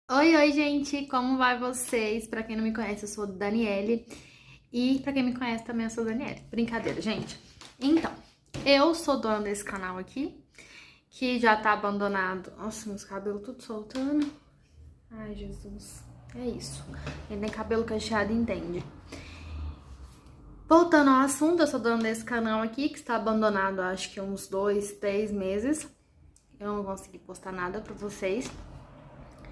Oi, gente, como vai vocês? Pra quem não me conhece, eu sou a Daniele. E pra quem me conhece também, eu sou a Daniele. Brincadeira, gente. Então, eu sou dona desse canal aqui, que já tá abandonado. Nossa, meus cabelos tudo soltando. Ai, Jesus. É isso. Quem tem cabelo cacheado entende. Voltando ao assunto, eu sou dona desse canal aqui, que está abandonado há acho que uns 2, 3 meses. Eu não consegui postar nada pra vocês.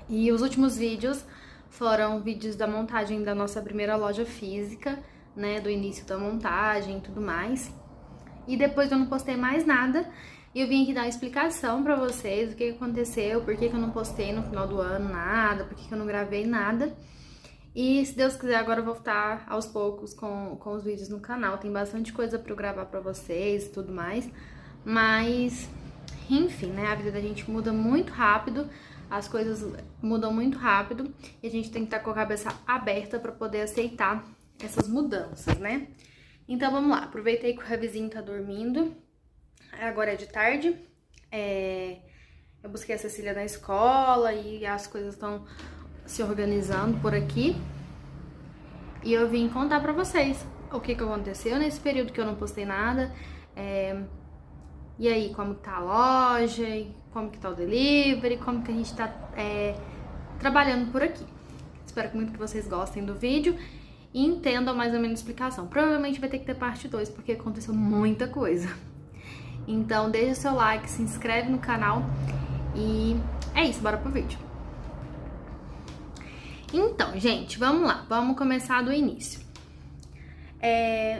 E os últimos vídeos foram vídeos da montagem da nossa primeira loja física, né, do início da montagem e tudo mais. E depois eu não postei mais nada, e eu vim aqui dar uma explicação pra vocês o que aconteceu, por que eu não postei no final do ano nada, por que eu não gravei nada. E se Deus quiser, agora eu vou voltar aos poucos com os vídeos no canal. Tem bastante coisa pra eu gravar pra vocês e tudo mais, mas enfim, né, a vida da gente muda muito rápido. As coisas mudam muito rápido e a gente tem que estar com a cabeça aberta para poder aceitar essas mudanças, né? Então vamos lá, aproveitei que o Ravizinho tá dormindo, agora é de tarde, eu busquei a Cecília na escola e as coisas estão se organizando por aqui. E eu vim contar pra vocês o que aconteceu nesse período que eu não postei nada, e aí, como que tá a loja, como que tá o delivery, como que a gente tá trabalhando por aqui. Espero muito que vocês gostem do vídeo e entendam mais ou menos a explicação. Provavelmente vai ter que ter parte 2, porque aconteceu muita coisa. Então, deixa o seu like, se inscreve no canal e é isso, bora pro vídeo. Então, gente, vamos lá, vamos começar do início.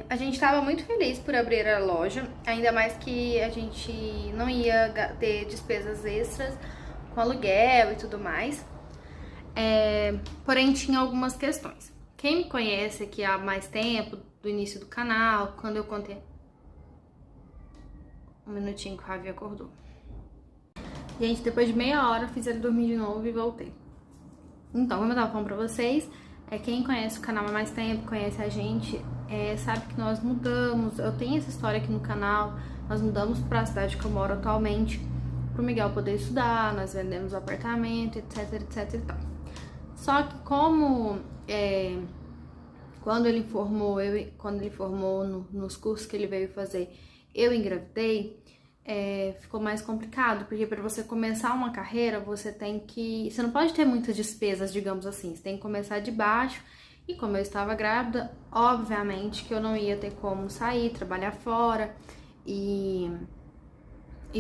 A gente estava muito feliz por abrir a loja, ainda mais que a gente não ia ter despesas extras com aluguel e tudo mais. Porém, tinha algumas questões. Quem me conhece aqui há mais tempo, do início do canal, quando eu contei... Um minutinho que o Ravi acordou. Gente, depois de meia hora, eu fiz ele dormir de novo e voltei. Então, como eu tava falando pra vocês, quem conhece o canal há mais tempo, conhece a gente, sabe que nós mudamos. Eu tenho essa história aqui no canal. Nós mudamos para a cidade que eu moro atualmente, pro Miguel poder estudar, nós vendemos o apartamento, etc, etc e tal. Só que como quando ele formou nos cursos que ele veio fazer, eu engravidei, ficou mais complicado, porque para você começar uma carreira, você não pode ter muitas despesas, digamos assim, você tem que começar de baixo. E como eu estava grávida, obviamente que eu não ia ter como sair, trabalhar fora e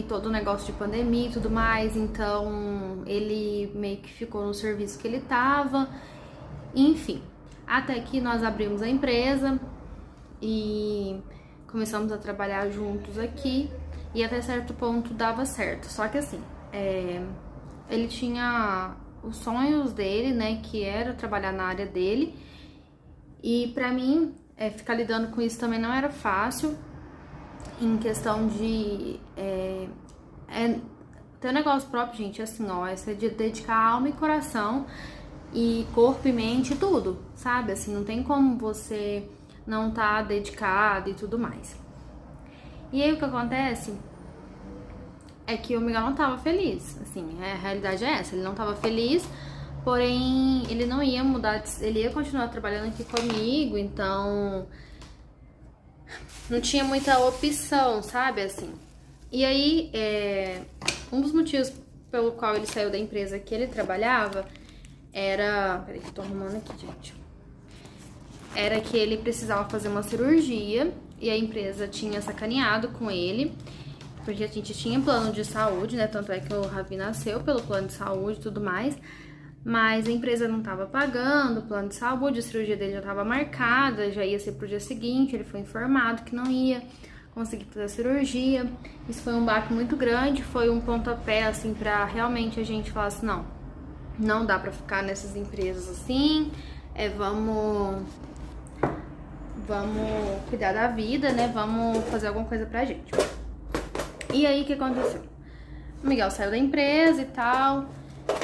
todo o negócio de pandemia e tudo mais. Então ele meio que ficou no serviço que ele tava. Enfim, até que nós abrimos a empresa e começamos a trabalhar juntos aqui. E até certo ponto dava certo. Só que assim, ele tinha os sonhos dele, né, que era trabalhar na área dele. E pra mim, ficar lidando com isso também não era fácil, em questão de ter um negócio próprio, gente, assim, ó, é de dedicar alma e coração, e corpo e mente, tudo, sabe? Assim, não tem como você não tá dedicado e tudo mais. E aí o que acontece é que o Miguel não tava feliz, assim, a realidade é essa, ele não tava feliz. Porém, ele não ia mudar, ele ia continuar trabalhando aqui comigo, então não tinha muita opção, sabe, assim. E aí, um dos motivos pelo qual ele saiu da empresa que ele trabalhava era... Peraí que eu tô arrumando aqui, gente. Era que ele precisava fazer uma cirurgia e a empresa tinha sacaneado com ele, porque a gente tinha plano de saúde, né, tanto é que o Ravi nasceu pelo plano de saúde e tudo mais. Mas a empresa não estava pagando o plano de saúde, a cirurgia dele já estava marcada, já ia ser pro dia seguinte, ele foi informado que não ia conseguir fazer a cirurgia. Isso foi um baque muito grande, foi um pontapé, assim, pra realmente a gente falar assim, não dá pra ficar nessas empresas assim, vamos cuidar da vida, né, vamos fazer alguma coisa pra gente. E aí, o que aconteceu? O Miguel saiu da empresa e tal...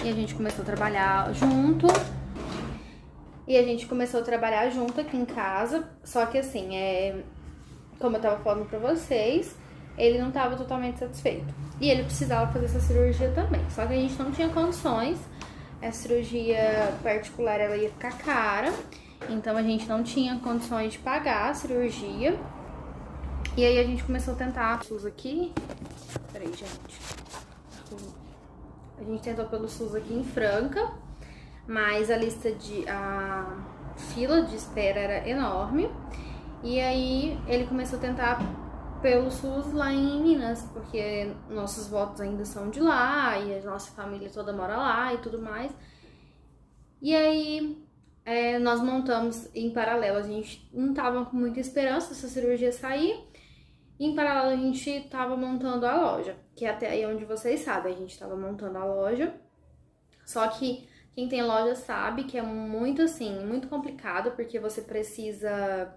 E a gente começou a trabalhar junto. Aqui em casa. Só que assim, como eu tava falando pra vocês, ele não tava totalmente satisfeito. E ele precisava fazer essa cirurgia também. Só que a gente não tinha condições a cirurgia particular ela ia ficar cara, então a gente não tinha condições de pagar a cirurgia. E aí a gente começou a tentar SUS aqui. Peraí, gente. A gente tentou pelo SUS aqui em Franca, mas a fila de espera era enorme. E aí ele começou a tentar pelo SUS lá em Minas, porque nossos votos ainda são de lá e a nossa família toda mora lá e tudo mais. E aí nós montamos em paralelo, a gente não tava com muita esperança dessa cirurgia sair. Em paralelo, a gente tava montando a loja, que é até aí onde vocês sabem, a gente tava montando a loja. Só que quem tem loja sabe que é muito assim, muito complicado, porque você precisa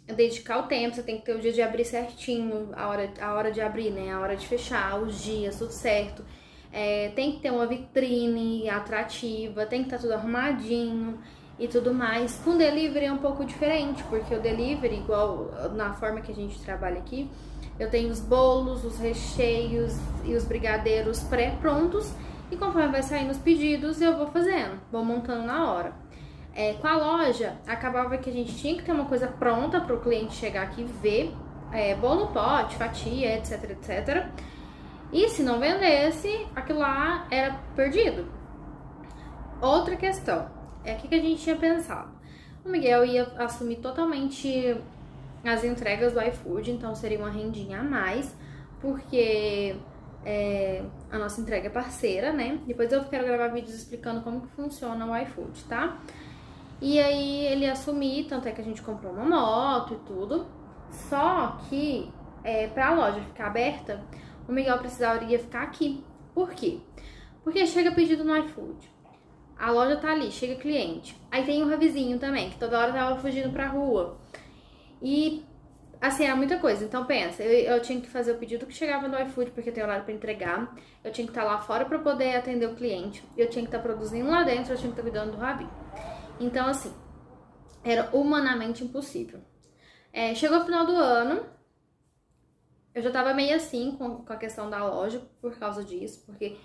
dedicar o tempo, você tem que ter o dia de abrir certinho, a hora de abrir, né? A hora de fechar, os dias, tudo certo. Tem que ter uma vitrine atrativa, tem que estar tudo arrumadinho e tudo mais. Com delivery é um pouco diferente, porque o delivery, igual na forma que a gente trabalha aqui, eu tenho os bolos, os recheios e os brigadeiros pré-prontos, e conforme vai saindo os pedidos, eu vou fazendo, vou montando na hora. Com a loja, acabava que a gente tinha que ter uma coisa pronta para o cliente chegar aqui e ver, bolo no pote, fatia, etc, etc. E se não vendesse, aquilo lá era perdido. Outra questão, o que a gente tinha pensado? O Miguel ia assumir totalmente as entregas do iFood, então seria uma rendinha a mais, porque a nossa entrega é parceira, né? Depois eu quero gravar vídeos explicando como que funciona o iFood, tá? E aí ele ia assumir, tanto é que a gente comprou uma moto e tudo. Só que pra loja ficar aberta, o Miguel precisaria ficar aqui. Por quê? Porque chega pedido no iFood, a loja tá ali, chega cliente. Aí tem um vizinho também, que toda hora tava fugindo pra rua. E, assim, era muita coisa. Então, pensa, eu tinha que fazer o pedido que chegava no iFood, porque tem horário pra entregar. Eu tinha que estar lá fora pra poder atender o cliente. Eu tinha que estar produzindo lá dentro, eu tinha que estar cuidando do Rabi. Então, assim, era humanamente impossível. Chegou o final do ano, eu já tava meio assim com a questão da loja por causa disso, porque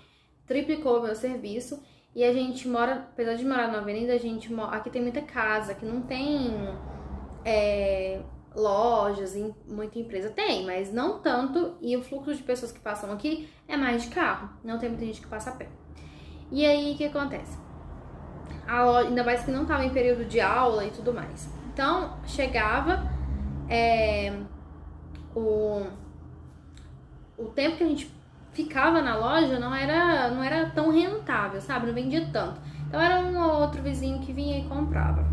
triplicou o meu serviço. E a gente mora, apesar de morar na avenida, aqui tem muita casa, que não tem lojas, muita empresa. Tem, mas não tanto, e o fluxo de pessoas que passam aqui é mais de carro, não tem muita gente que passa a pé. E aí, o que acontece? A loja, ainda mais que não tava em período de aula e tudo mais. Então, chegava o tempo que a gente ficava na loja não era tão rentável, sabe? Não vendia tanto. Então era um ou outro vizinho que vinha e comprava.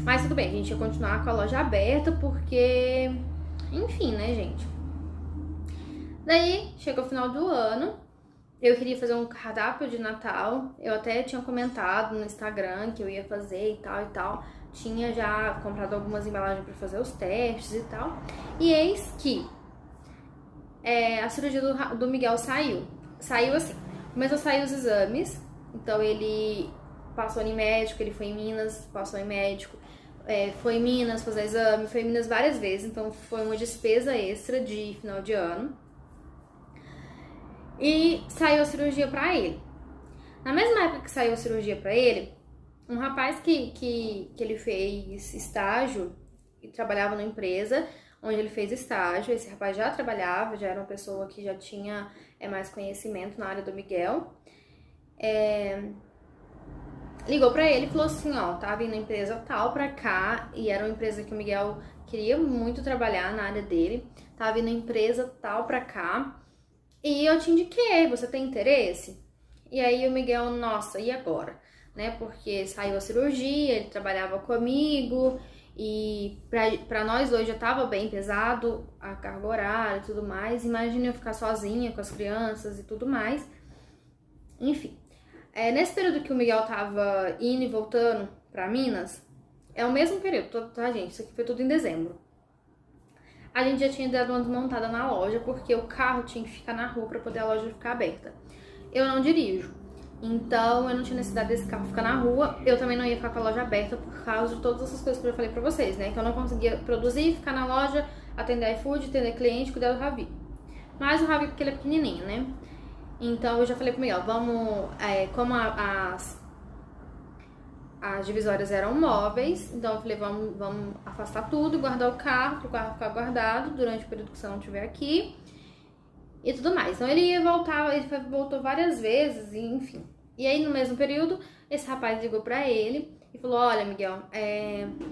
Mas tudo bem, a gente ia continuar com a loja aberta porque, enfim, né, gente? Daí, chegou o final do ano, eu queria fazer um cardápio de Natal. Eu até tinha comentado no Instagram que eu ia fazer e tal e tal. Tinha já comprado algumas embalagens para fazer os testes e tal. E eis que a cirurgia do Miguel saiu. Saiu assim, começou a sair os exames. Então ele passou em médico, ele foi em Minas, passou em médico, foi em Minas fazer exame, foi em Minas várias vezes. Então foi uma despesa extra de final de ano. E saiu a cirurgia pra ele. Na mesma época que saiu a cirurgia pra ele, um rapaz que ele fez estágio e trabalhava na empresa onde ele fez estágio. Esse rapaz já trabalhava, já era uma pessoa que já tinha mais conhecimento na área do Miguel. Ligou pra ele e falou assim, ó, tá vindo a empresa tal pra cá, e era uma empresa que o Miguel queria muito trabalhar na área dele. Tá vindo a empresa tal pra cá, e eu te indiquei, você tem interesse? E aí o Miguel, nossa, e agora? Né, porque saiu a cirurgia, ele trabalhava comigo, e pra nós dois já tava bem pesado a carga horária e tudo mais. Imagina eu ficar sozinha com as crianças e tudo mais. Enfim, nesse período que o Miguel tava indo e voltando pra Minas, é o mesmo período, tá, gente? Isso aqui foi tudo em dezembro. A gente já tinha dado uma desmontada na loja, porque o carro tinha que ficar na rua pra poder a loja ficar aberta. Eu não dirijo, então eu não tinha necessidade desse carro ficar na rua. Eu também não ia ficar com a loja aberta por causa de todas essas coisas que eu falei pra vocês, né? Que eu não conseguia produzir, ficar na loja, atender iFood, atender cliente, cuidar do Rabi. Mas o Rabi porque ele é pequenininho, né? Então eu já falei pro Miguel, vamos, como as divisórias eram móveis, então eu falei, vamos afastar tudo e guardar o carro, pro carro ficar guardado durante o período que você não estiver aqui e tudo mais. Então ele ia voltar, voltou várias vezes, e, enfim. E aí no mesmo período, esse rapaz ligou pra ele e falou, olha, Miguel,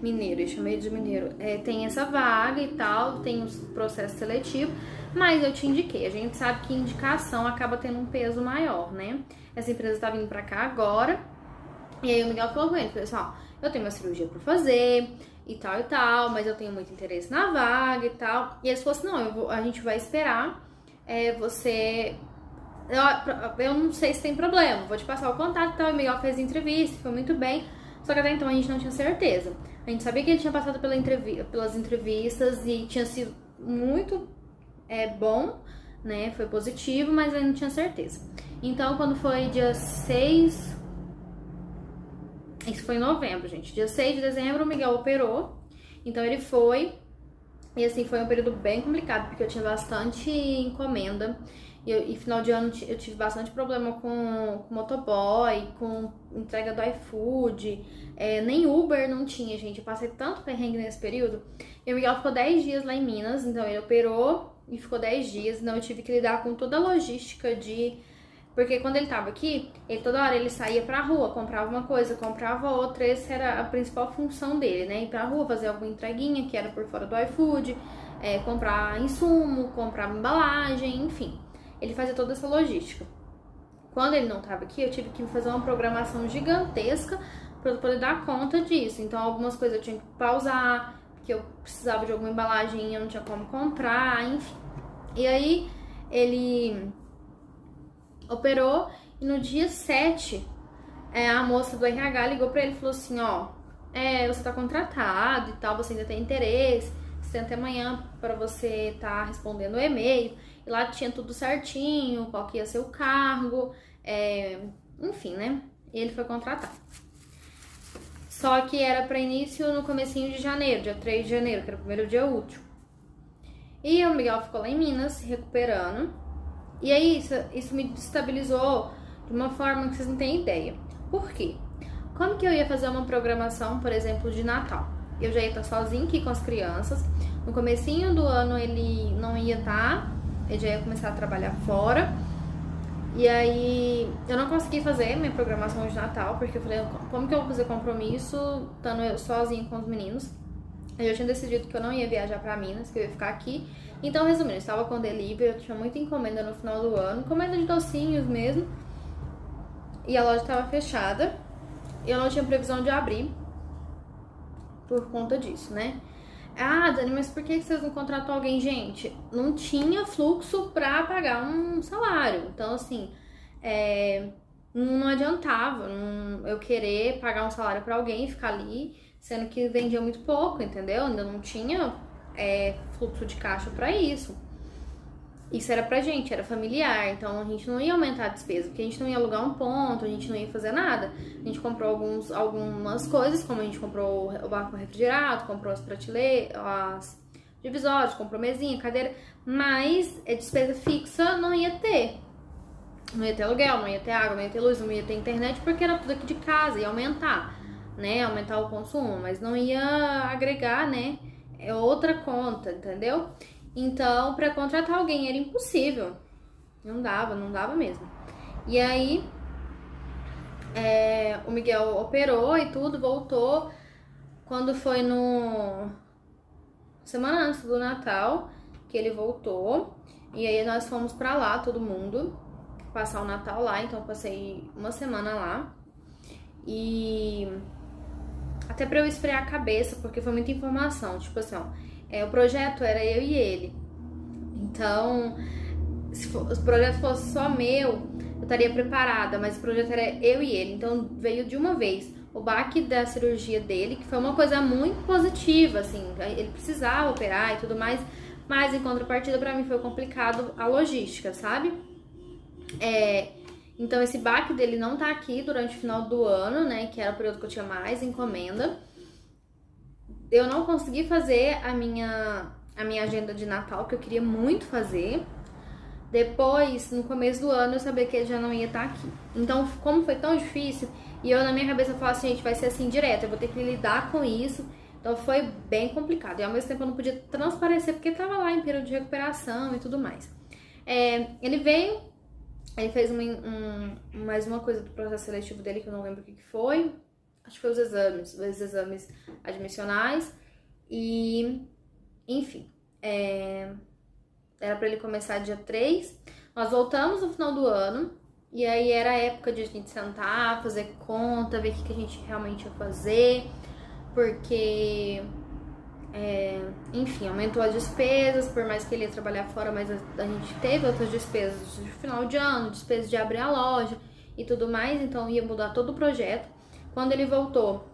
mineiro, eu chamei de mineiro, tem essa vaga e tal, tem os processos seletivos, mas eu te indiquei. A gente sabe que indicação acaba tendo um peso maior, né? Essa empresa tá vindo pra cá agora. E aí o Miguel falou com ele, falou assim, ó, eu tenho uma cirurgia pra fazer e tal, mas eu tenho muito interesse na vaga e tal. E eles falaram assim, não, a gente vai esperar você... Eu não sei se tem problema, vou te passar o contato e tal. E o Miguel fez a entrevista, foi muito bem, só que até então a gente não tinha certeza. A gente sabia que ele tinha passado pelas entrevistas e tinha sido muito bom, né, foi positivo, mas ele não tinha certeza. Então quando foi dia 6... Isso foi em novembro, gente. Dia 6 de dezembro o Miguel operou. Então ele foi. E assim, foi um período bem complicado, porque eu tinha bastante encomenda. E final de ano eu tive bastante problema com motoboy, com entrega do iFood. Nem Uber não tinha, gente. Eu passei tanto perrengue nesse período. E o Miguel ficou 10 dias lá em Minas. Então ele operou e ficou 10 dias. Então eu tive que lidar com toda a logística de... Porque quando ele tava aqui, toda hora ele saía pra rua, comprava uma coisa, comprava outra. Essa era a principal função dele, né? Ir pra rua, fazer alguma entreguinha que era por fora do iFood, comprar insumo, comprar embalagem, enfim. Ele fazia toda essa logística. Quando ele não tava aqui, eu tive que fazer uma programação gigantesca pra eu poder dar conta disso. Então algumas coisas eu tinha que pausar, porque eu precisava de alguma embalagem e eu não tinha como comprar, enfim. E aí ele... operou e no dia 7 a moça do RH ligou pra ele e falou assim, ó, você tá contratado e tal, você ainda tem interesse, você tem até amanhã pra você tá respondendo o e-mail. E lá tinha tudo certinho, qual que ia ser o cargo, enfim, né? E ele foi contratado. Só que era pra início no comecinho de janeiro, dia 3 de janeiro, que era o primeiro dia útil. E o Miguel ficou lá em Minas, se recuperando. E aí, isso me destabilizou de uma forma que vocês não têm ideia. Por quê? Como que eu ia fazer uma programação, por exemplo, de Natal? Eu já ia estar sozinha aqui com as crianças. No comecinho do ano ele não ia estar, ele já ia começar a trabalhar fora. E aí, eu não consegui fazer minha programação de Natal, porque eu falei, como que eu vou fazer compromisso estando eu sozinha com os meninos? Eu já tinha decidido que eu não ia viajar pra Minas, que eu ia ficar aqui. Então, resumindo, eu estava com delivery, eu tinha muita encomenda no final do ano, encomenda de docinhos mesmo. E a loja estava fechada. E eu não tinha previsão de abrir por conta disso, né? Ah, Dani, mas por que vocês não contratou alguém? Gente, não tinha fluxo pra pagar um salário. Então, assim, não adiantava eu querer pagar um salário pra alguém e ficar ali, sendo que vendia muito pouco, entendeu? Ainda não tinha fluxo de caixa pra isso. Isso era pra gente, era familiar, então a gente não ia aumentar a despesa, porque a gente não ia alugar um ponto, a gente não ia fazer nada. A gente comprou algumas coisas, como a gente comprou o barco refrigerado, comprou as prateleiras, as divisórias, comprou mesinha, cadeira, mas despesa fixa não ia ter. Não ia ter aluguel, não ia ter água, não ia ter luz, não ia ter internet, porque era tudo aqui de casa, ia aumentar, né? Aumentar o consumo, mas não ia agregar, né? É outra conta, entendeu? Então, pra contratar alguém era impossível. Não dava mesmo. E aí, o Miguel operou e tudo, voltou. Quando foi semana antes do Natal, que ele voltou. E aí nós fomos pra lá, todo mundo, passar o Natal lá. Então eu passei uma semana lá. E até pra eu esfriar a cabeça, porque foi muita informação. Tipo assim, ó, o projeto era eu e ele. Então, se o projeto fosse só meu, eu estaria preparada, mas o projeto era eu e ele. Então, veio de uma vez o baque da cirurgia dele, que foi uma coisa muito positiva, assim. Ele precisava operar e tudo mais, mas em contrapartida, pra mim, foi complicado a logística, sabe? Então, esse baque dele não tá aqui durante o final do ano, né? Que era o período que eu tinha mais encomenda. Eu não consegui fazer a minha agenda de Natal, que eu queria muito fazer. Depois, no começo do ano, eu sabia que ele já não ia estar aqui. Então, como foi tão difícil, e eu na minha cabeça falava assim, gente, vai ser assim direto, eu vou ter que lidar com isso. Então foi bem complicado. E ao mesmo tempo eu não podia transparecer porque tava lá em período de recuperação e tudo mais. Ele veio, ele fez mais uma coisa do processo seletivo dele que eu não lembro o que foi. Acho que foi os exames admissionais. E, enfim, era pra ele começar dia 3. Nós voltamos no final do ano. E aí era a época de a gente sentar, fazer conta, ver o que a gente realmente ia fazer. Porque, enfim, aumentou as despesas, por mais que ele ia trabalhar fora, mas a gente teve outras despesas de final de ano, despesas de abrir a loja e tudo mais, então ia mudar todo o projeto. Quando ele voltou,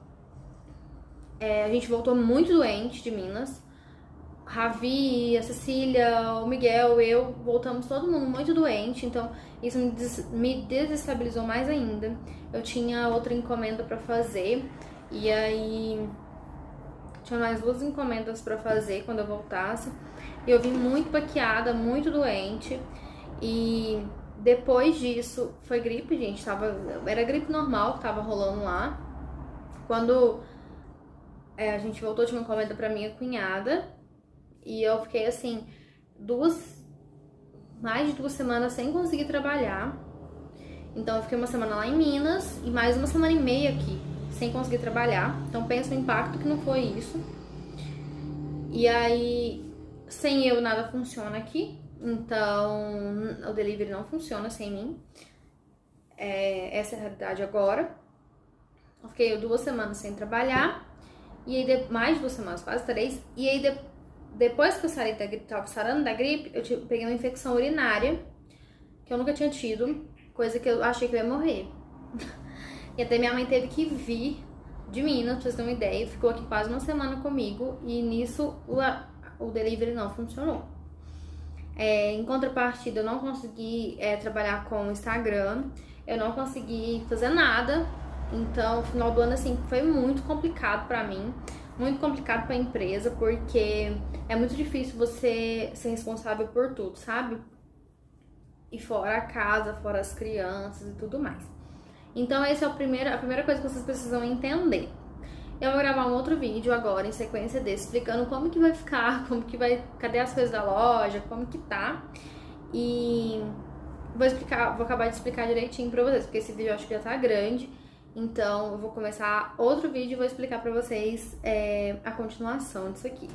a gente voltou muito doente de Minas. Ravi, a Cecília, o Miguel, eu, voltamos todo mundo muito doente, então isso me desestabilizou mais ainda. Eu tinha outra encomenda pra fazer, e aí tinha mais 2 encomendas pra fazer quando eu voltasse. E eu vim muito baqueada, muito doente, e depois disso foi gripe, gente, era gripe normal que tava rolando lá. Quando a gente voltou, tinha uma encomenda pra minha cunhada. E eu fiquei assim, mais de 2 semanas sem conseguir trabalhar. Então eu fiquei uma semana lá em Minas e mais uma semana e meia aqui, sem conseguir trabalhar. Então pensa no impacto que não foi isso. E aí, sem eu nada funciona aqui. Então o delivery não funciona sem mim. Essa é a realidade agora. Eu fiquei 2 semanas sem trabalhar. E aí, mais de 2 semanas, quase 3. E aí, depois que eu saí da gripe, tava sarando da gripe, eu peguei uma infecção urinária, que eu nunca tinha tido, coisa que eu achei que eu ia morrer. E até minha mãe teve que vir de Minas, pra vocês terem uma ideia, ficou aqui quase uma semana comigo, e nisso o delivery não funcionou. Em contrapartida, eu não consegui trabalhar com o Instagram, eu não consegui fazer nada, então o final do ano, assim, foi muito complicado pra mim. Muito complicado pra empresa, porque é muito difícil você ser responsável por tudo, sabe? E fora a casa, fora as crianças e tudo mais. Então essa é a primeira coisa que vocês precisam entender. Eu vou gravar um outro vídeo agora, em sequência desse, explicando como que vai ficar, cadê as coisas da loja, como que tá. E vou acabar de explicar direitinho pra vocês, porque esse vídeo eu acho que já tá grande. Então, eu vou começar outro vídeo e vou explicar pra vocês a continuação disso aqui.